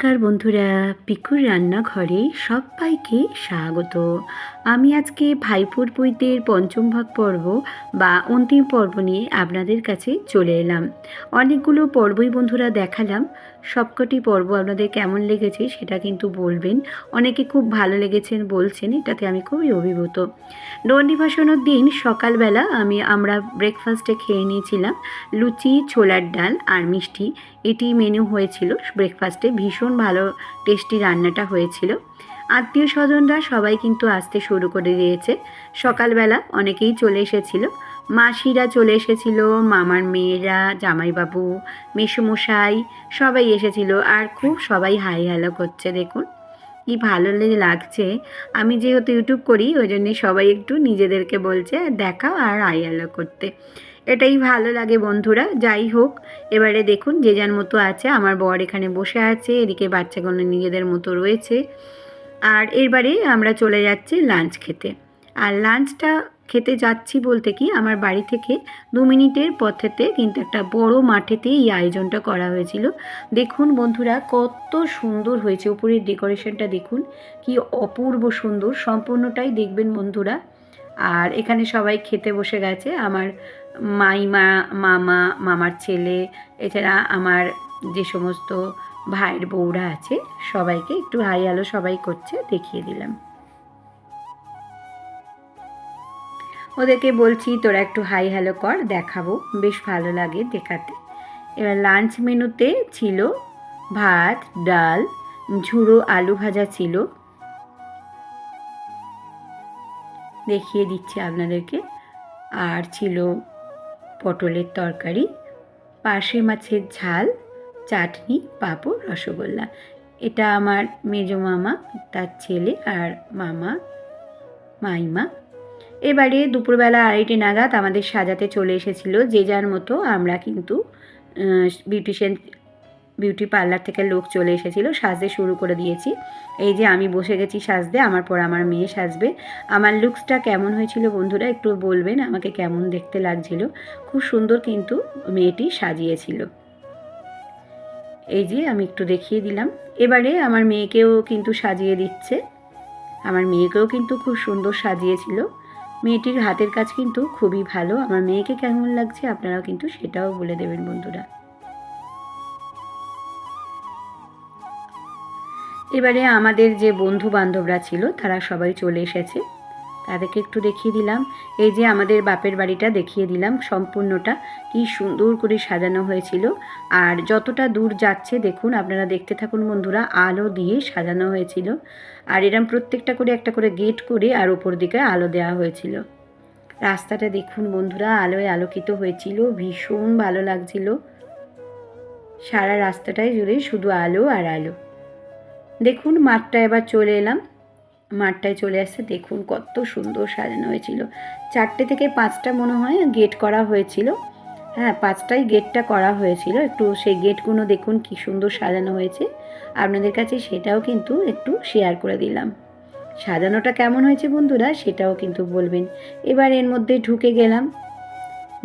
নমস্কার বন্ধুরা, পিকুর রান্নাঘরে সবাইকে স্বাগত। আমি আজকে ভাইফোঁর বইতের পঞ্চম ভাগ পর্ব বা অন্তিম পর্ব নিয়ে আপনাদের কাছে চলে এলাম। অনেকগুলো পর্বই বন্ধুরা দেখালাম, সবকটি পর্ব আপনাদের কেমন লেগেছে সেটা কিন্তু বলবেন। অনেকে খুব ভালো লেগেছেন বলছেন, এটাতে আমি খুবই অভিভূত। নন্দীভাসানের দিন সকালবেলা আমরা ব্রেকফাস্টে খেয়ে নিয়েছিলাম লুচি, ছোলার ডাল আর মিষ্টি। এটি মেনু হয়েছিল ব্রেকফাস্টে, ভীষণ ভালো টেস্টি রান্নাটা হয়েছিল। আত্মীয় স্বজনরা সবাই কিন্তু আসতে শুরু করে দিয়েছে। সকালবেলা অনেকেই চলে এসেছিল, মাসিরা চলে এসেছিল, মামার মেয়েরা, জামাইবাবু, মেসোমশাই সবাই এসেছিল। আর খুব সবাই হাই হ্যালো করছে, দেখুন কি ভালো লাগছে। আমি যেহেতু ইউটিউব করি ওই জন্যে সবাই একটু নিজেদেরকে বলছে দেখাও আর হাই হ্যালো করতে, এটাই ভালো লাগে বন্ধুরা। যাই হোক, এবারে দেখুন যে যার মতো আছে। আমার বর এখানে বসে আছে, এদিকে বাচ্চাগুলো নিজেদের মতো রয়েছে। আর এবারে আমরা চলে যাচ্ছি লাঞ্চ খেতে। আর লাঞ্চটা খেতে যাচ্ছি বলতে কি, আমার বাড়ি থেকে 2 মিনিটের পথেতে কিন্তু একটা বড় মাঠেতে এই আয়োজনটা করা হয়েছিল। দেখুন বন্ধুরা কত সুন্দর হয়েছে, উপরের ডেকোরেশনটা দেখুন কি অপূর্ব সুন্দর, সম্পূর্ণটাই দেখবেন বন্ধুরা। আর এখানে সবাই খেতে বসে গেছে, আমার মাইমা, মামা, মামার ছেলে, এছাড়া আমার যে সমস্ত ভাইয়ের বউরা আছে সবাইকে একটু হাই হ্যালো সবাই করছে, দেখিয়ে দিলাম। ওদেরকে বলছি তোরা একটু হাই হ্যালো কর, দেখাবো, বেশ ভালো লাগে দেখাতে। এবার লাঞ্চ মেনুতে ছিল ভাত, ডাল, ঝুড়ো আলু ভাজা ছিল, দেখিয়ে দিচ্ছি আপনাদেরকে। আর ছিল পটলের তরকারি, পার্শে মাছের ঝাল, চাটনি, পাঁপড়, রসগোল্লা। এটা আমার মেজো মামা, তার ছেলে আর মামা, মাইমা। এবারে দুপুরবেলা 2:30 নাগাদ আমাদের সাজাতে চলে এসেছিল যে যার মতো। আমরা কিন্তু বিউটি পার্লার থেকে লোক চলে এসেছিল, সাজতে শুরু করে দিয়েছি। এই যে আমি বসে গেছি সাজতে, আমার পর আমার মেয়ে সাজবে। আমার লুকসটা কেমন হয়েছিল বন্ধুরা একটু বলবেন আমাকে, কেমন দেখতে লাগছিল। খুব সুন্দর কিন্তু মেয়েটি সাজিয়েছিল। এই যে আমি একটু দেখিয়ে দিলাম। এবারে আমার মেয়েকেও কিন্তু সাজিয়ে দিচ্ছে, আমার মেয়েকেও কিন্তু খুব সুন্দর সাজিয়েছিল। মেয়েটির হাতের কাজ কিন্তু খুবই ভালো। আমার মেয়েকে কেমন লাগছে আপনারাও কিন্তু সেটাও বলে দেবেন বন্ধুরা। এবারে আমাদের যে বন্ধু বান্ধবরা ছিল তারা সবাই চলে এসেছে, তাদেরকে একটু দেখিয়ে দিলাম। এই যে আমাদের বাপের বাড়িটা দেখিয়ে দিলাম, সম্পূর্ণটা কি সুন্দর করে সাজানো হয়েছিল। আর যতটা দূর যাচ্ছে দেখুন, আপনারা দেখতে থাকুন বন্ধুরা, আলো দিয়ে সাজানো হয়েছিল। আর এরম প্রত্যেকটা করে একটা করে গেট করে আর ওপর দিকে আলো দেওয়া হয়েছিল। রাস্তাটা দেখুন বন্ধুরা আলোয় আলোকিত হয়েছিল, ভীষণ ভালো লাগছিল। সারা রাস্তাটাই জুড়ে শুধু আলো আর আলো। দেখুন মাঠটায় এবার চলে এলাম, মাঠটায় চলে আসছে, দেখুন কত সুন্দর সাজানো হয়েছিল। 4টে থেকে 5টা মনে হয় গেট করা হয়েছিল। হ্যাঁ, 5টাই গেটটা করা হয়েছিল। একটু সেই গেটগুলো দেখুন কি সুন্দর সাজানো হয়েছে, আপনাদের কাছে সেটাও কিন্তু একটু শেয়ার করে দিলাম। সাজানোটা কেমন হয়েছে বন্ধুরা সেটাও কিন্তু বলবেন। এবার এর মধ্যে ঢুকে গেলাম,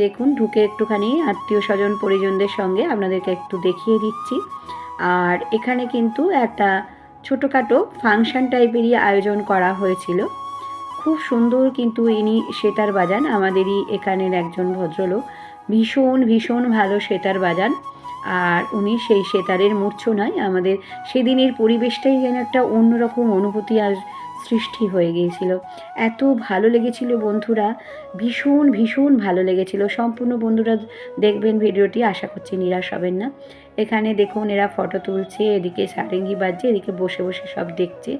দেখুন ঢুকে একটুখানি আত্মীয় স্বজন পরিজনদের সঙ্গে আপনাদেরকে একটু দেখিয়ে দিচ্ছি। আর এখানে কিন্তু একটা ছোটোখাটো ফাংশন টাইপেরই আয়োজন করা হয়েছিল। খুব সুন্দর কিন্তু ইনি সেতার বাজান, আমাদেরই এখানের একজন ভদ্রলোক, ভীষণ ভীষণ ভালো সেতার বাজান। আর উনি সেই সেতারের মূর্ছনায় আমাদের সেদিনের পরিবেশটাই যেন একটা অন্যরকম অনুভূতি আর সৃষ্টি হয়ে গিয়েছিল। এত ভালো লেগেছিল বন্ধুরা, ভীষণ ভীষণ ভালো লেগেছিল। সম্পূর্ণ বন্ধুরা দেখবেন ভিডিওটি, আশা করছি নিরাশ হবেন না। এখানে দেখুন এরা ফটো তুলছে, এদিকে সারেঙ্গি বাজছে, এদিকে বসে বসে সব দেখছে।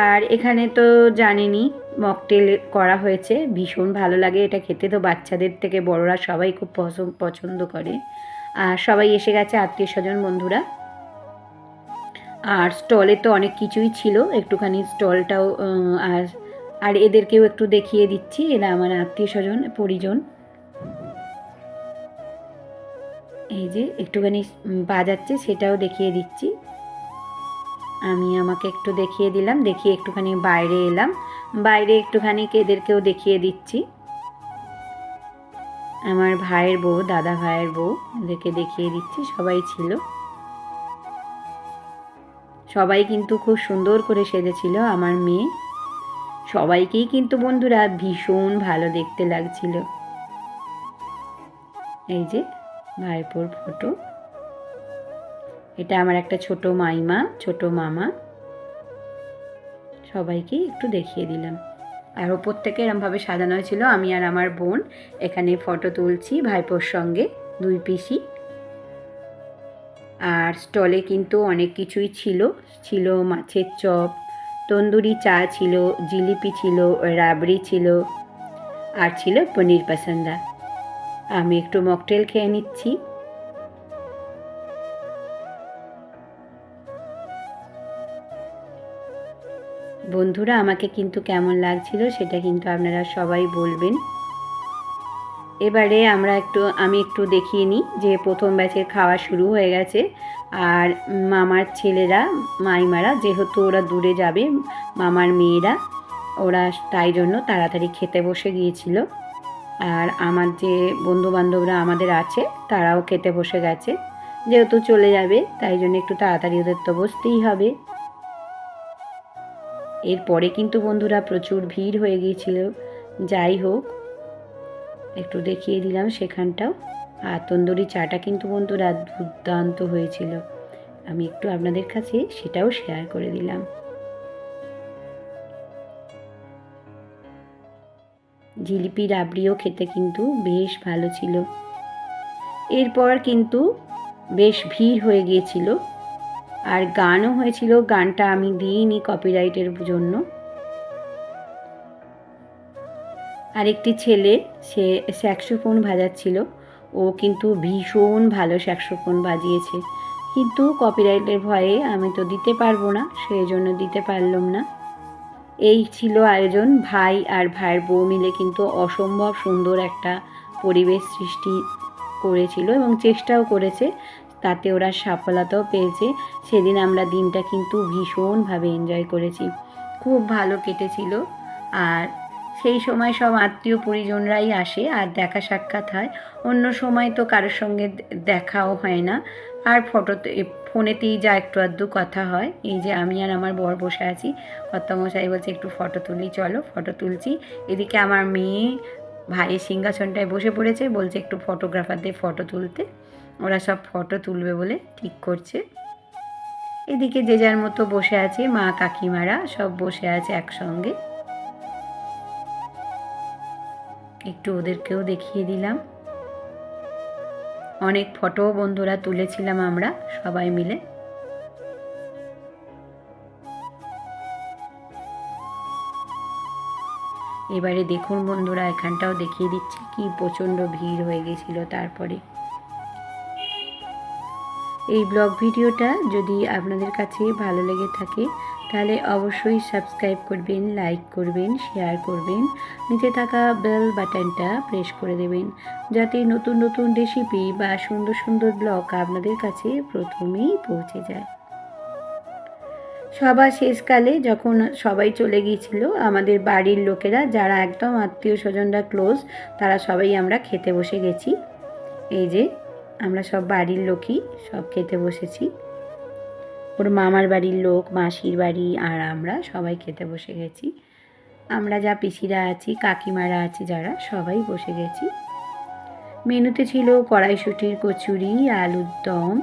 আর এখানে তো জানেনই মকটেল করা হয়েছে, ভীষণ ভালো লাগে এটা খেতে, তো বাচ্চাদের থেকে বড়রা সবাই খুব পছন্দ করে। আর সবাই এসে গেছে আত্মীয় স্বজন বন্ধুরা। আর স্টলে তো অনেক কিছুই ছিল, একটুখানি স্টলটাও আর আর এদেরকেও একটু দেখিয়ে দিচ্ছি, এরা আমার আত্মীয় স্বজন পরিজন। এই যে একটুখানি বাজাচ্ছে সেটাও দেখিয়ে দিচ্ছি। আমি আমাকে একটু দেখিয়ে দিলাম, দেখিয়ে একটুখানি বাইরে এলাম, বাইরে একটুখানি এদেরকেও দেখিয়ে দিচ্ছি। আমার ভাইয়ের বউ, দাদা ভাইয়ের বউ, এদেরকে দেখিয়ে দিচ্ছি, সবাই ছিল। সবাই কিন্তু খুব সুন্দর করে সেজেছিল আমার মেয়ে। সবাইকেই কিন্তু বন্ধুরা ভীষণ ভালো দেখতে লাগছিল। এই যে ভাইপোর ফটো, এটা আমার একটা ছোট মাইমা, ছোট মামা, সবাইকেই একটু দেখিয়ে দিলাম। আর ওপর থেকে এরমভাবে সাজানো হয়েছিল। আমি আর আমার বোন এখানে ফটো তুলছি ভাইপোর সঙ্গে, দুই পিসি। আর স্টলে কিন্তু অনেক কিছুই ছিল, ছিল মাছের চপ, তন্দুরি চা ছিল, জিলিপি ছিল, রাবড়ি ছিল, আর ছিল পনির পাসান্দা। আমি একটু মকটেল খেয়ে নিচ্ছি। বন্ধুরা আমাকে কিন্তু কেমন লাগছিল সেটা কিন্তু আপনারা সবাই বলবেন। এবারে আমি একটু দেখিয়ে নিই যে প্রথম ব্যাচের খাওয়া শুরু হয়ে গেছে। আর মামার ছেলেরা, মাইমারা, যেহেতু ওরা দূরে যাবে, মামার মেয়েরা, ওরা তাই জন্য তাড়াতাড়ি খেতে বসে গিয়েছিল। আর আমার যে বন্ধুবান্ধবরা আমাদের আছে তারাও খেতে বসে গেছে, যেহেতু চলে যাবে তাই জন্য একটু তাড়াতাড়ি ওদের তো বসতেই হবে। এরপরে কিন্তু বন্ধুরা প্রচুর ভিড় হয়ে গিয়েছিল। যাই হোক, একটু দেখিয়ে দিলাম সেখানটাও। আর তন্দুরি চাটা কিন্তু বন্ধুরা দুর্দান্ত হয়েছিল, আমি একটু আপনাদের কাছে সেটাও শেয়ার করে দিলাম। জিলিপি রাবড়িও খেতে কিন্তু বেশ ভালো ছিল। এরপর কিন্তু বেশ ভিড় হয়ে গিয়েছিল, আর গানও হয়েছিল। গানটা আমি দিইনি কপিরাইটের জন্য। আরেকটি ছেলে, সে স্যাক্সোফোন বাজাচ্ছিল, ও কিন্তু ভীষণ ভালো স্যাক্সোফোন বাজিয়েছে, কিন্তু কপিরাইটের ভয়ে আমি তো দিতে পারবো না, সেই জন্য দিতে পারলাম না। এই ছিল আয়োজন। ভাই আর ভাইয়ের বউ মিলে কিন্তু অসম্ভব সুন্দর একটা পরিবেশ সৃষ্টি করেছিল এবং চেষ্টাও করেছে, তাতে ওরা সফলতাও পেয়েছে। সেদিন আমরা দিনটা কিন্তু ভীষণভাবে এনজয় করেছি, খুব ভালো কেটেছিল। আর সেই সময় সব আত্মীয় পরিজনরাই আসে আর দেখা সাক্ষাৎ হয়। অন্য সময় তো কারোর সঙ্গে দেখাও হয় না, আর ফোনেতেই যা একটু আধটু কথা হয়। এই যে আমি আর আমার বর বসে আছি, কর্তামশাই বলছে একটু ফটো তুলি, চলো ফটো তুলছি। এদিকে আমার মেয়ে ভাইয়ের সিংহাসনটায় বসে পড়েছে, বলছে একটু ফটোগ্রাফারদের ফটো তুলতে, ওরা সব ফটো তুলবে বলে ঠিক করছে। এদিকে যে যার মতো বসে আছে, মা কাকিমারা সব বসে আছে একসঙ্গে। একটু ওদেরকেও দেখিয়ে দিলাম। অনেক ফটো বন্ধুরা তুলেছিলাম আমরা সবাই মিলে। এবারে দেখুন বন্ধুরা, এখানটাও দেখিয়ে দিচ্ছি কি প্রচণ্ড ভিড় হয়ে গেছিল। তারপরে এই ব্লগ ভিডিওটা যদি আপনাদের কাছে ভালো লেগে থাকে তাহলে অবশ্যই সাবস্ক্রাইব করবেন, লাইক করবেন, শেয়ার করবেন, নিচে থাকা বেল বাটনটা প্রেস করে দেবেন, যাতে নতুন নতুন রেসিপি বা সুন্দর সুন্দর ব্লগ আপনাদের কাছে প্রথমেই পৌঁছে যায়। সবার শেষকালে যখন সবাই চলে গিয়েছিল, আমাদের বাড়ির লোকেরা যারা একদম আত্মীয় স্বজনরা ক্লোজ, তারা সবাই আমরা খেতে বসে গেছি। এই যে আমরা সব বাড়ির লোকই সব খেতে বসেছি, ওর মামার বাড়ির লোক, মাসির বাড়ি, আর আমরা সবাই খেতে বসে গেছি। আমরা যা পিসিরা আছি, কাকিমারা আছি যারা, সবাই বসে গেছি। মেনুতে ছিল কড়াইশুঁটির কচুরি, আলুর দম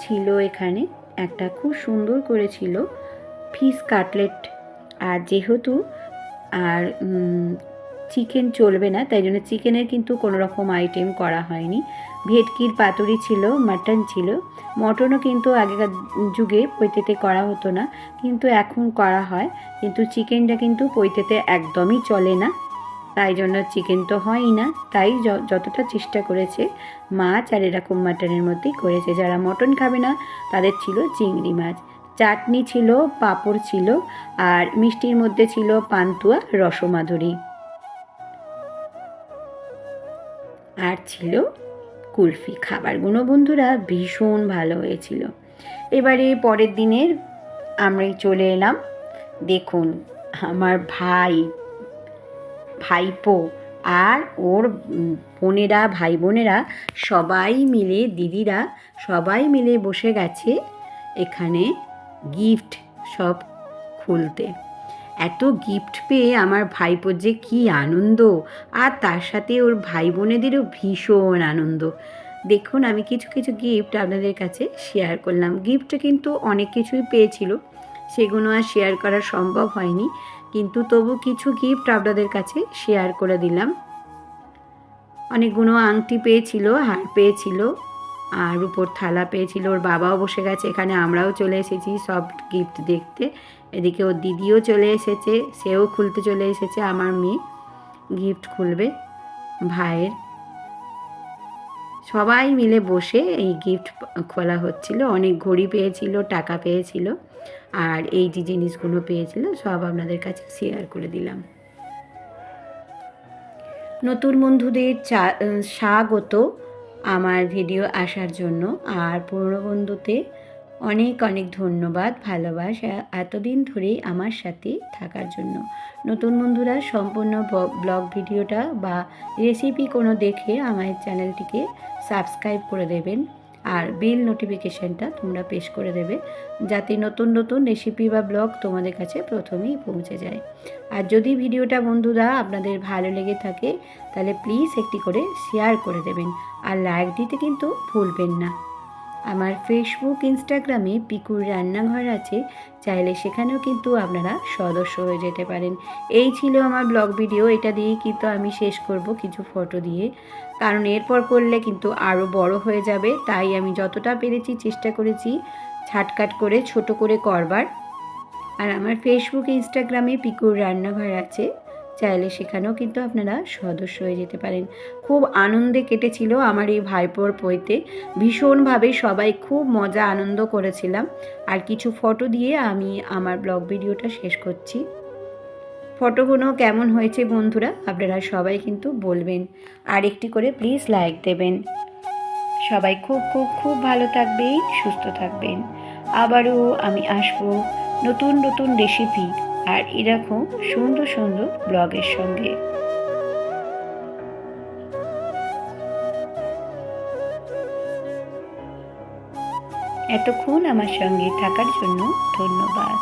ছিল, এখানে একটা খুব সুন্দর করেছিল ফিশ কাটলেট। আর যেহেতু আর চিকেন চলবে না, তাই জন্য চিকেনের কিন্তু কোনো রকম আইটেম করা হয়নি। ভেটকির পাতুরি ছিল, মাটন ছিল, মটনও কিন্তু আগেকার যুগে পৈতেতে করা হতো না, কিন্তু এখন করা হয়। কিন্তু চিকেনটা কিন্তু পৈতেতে একদমই চলে না, তাই জন্য চিকেন তো হয়ই না। তাই যতটা চেষ্টা করেছে মাছ আর এরকম মাটনের মধ্যেই করেছে। যারা মটন খাবে না তাদের ছিল চিংড়ি মাছ, চাটনি ছিল, পাঁপড় ছিল, আর মিষ্টির মধ্যে ছিল পান্তুয়া, রসমাধুরী, আর ছিল কুলফি। খাবারগুলো বন্ধুরা ভীষণ ভালো হয়েছিল। এবারে পরের দিনের আমরাই চলে এলাম। দেখুন আমার ভাইপো আর ওর বোনেরা, ভাই বোনেরা সবাই মিলে, দিদিরা সবাই মিলে বসে গেছে এখানে গিফট সব খুলতে। এত গিফট পেয়ে আমার ভাইপোর যে কী আনন্দ, আর তার সাথে ওর ভাই বোনেদেরও ভীষণ আনন্দ। দেখুন আমি কিছু কিছু গিফট আপনাদের কাছে শেয়ার করলাম। গিফট কিন্তু অনেক কিছুই পেয়েছিল, সেগুলো আর শেয়ার করা সম্ভব হয়নি, কিন্তু তবু কিছু গিফট আপনাদের কাছে শেয়ার করে দিলাম। অনেকগুলো আংটি পেয়েছিল, হার পেয়েছিল, আর রূপোর থালা পেয়েছিল। ওর বাবাও বসে গেছে এখানে, আমরাও চলে এসেছি সব গিফট দেখতে। এদিকে ওর দিদিও চলে এসেছে, সেও খুলতে চলে এসেছে। আমার মেয়ে গিফট খুলবে ভাইয়ের। সবাই মিলে বসে এই গিফট খোলা হচ্ছিল। অনেক ঘড়ি পেয়েছিল, টাকা পেয়েছিল, আর এই যে জিনিসগুলো পেয়েছিল সব আপনাদের কাছে শেয়ার করে দিলাম। নতুন বন্ধুদের স্বাগত আমার ভিডিও আসার জন্য, আর পুরনো বন্ধুতে অনেক অনেক ধন্যবাদ, ভালোবাসা এতদিন ধরেই আমার সাথে থাকার জন্য। নতুন বন্ধুরা সম্পূর্ণ ব্লগ ভিডিওটা বা রেসিপি কোনো দেখে আমার চ্যানেলটিকে সাবস্ক্রাইব করে দেবেন, আর বেল নোটিফিকেশানটা তোমরা প্রেস করে দেবে, যাতে নতুন নতুন রেসিপি বা ব্লগ তোমাদের কাছে প্রথমেই পৌঁছে যায়। আর যদি ভিডিওটা বন্ধুরা আপনাদের ভালো লেগে থাকে তাহলে প্লিজ একটি করে শেয়ার করে দেবেন, আর লাইক দিতে কিন্তু ভুলবেন না। আমার ফেসবুক ইনস্টাগ্রামে পিকুর রান্নাঘর আছে, চাইলে সেখানেও কিন্তু আপনারা সদস্য হয়ে যেতে পারেন। এই ছিল আমার ব্লগ ভিডিও। এটা দিয়েই কিন্তু আমি শেষ করব কিছু ফটো দিয়ে, কারণ এরপর করলে কিন্তু আরও বড় হয়ে যাবে। তাই আমি যতটা পেরেছি চেষ্টা করেছি ছাটকাট করে ছোট করে করবার। আর আমার ফেসবুক ইনস্টাগ্রামে পিকুর রান্নাঘর আছে, চাইলে সেখানেও কিন্তু আপনারা সদস্য হয়ে যেতে পারেন। খুব আনন্দে কেটেছিল আমার এই ভাইপোর পৈতে, ভীষণভাবে সবাই খুব মজা আনন্দ করেছিলাম। আর কিছু ফটো দিয়ে আমি আমার ব্লগ ভিডিওটা শেষ করছি। ফটোগুলো কেমন হয়েছে বন্ধুরা আপনারা সবাই কিন্তু বলবেন, আর একটি করে প্লিজ লাইক দেবেন। সবাই খুব খুব খুব ভালো থাকবেন, সুস্থ থাকবেন। আবারও আমি আসবো নতুন নতুন রেসিপি আর এরকম সুন্দর সুন্দর ব্লগের সঙ্গে। এতক্ষণ আমার সঙ্গে থাকার জন্য ধন্যবাদ।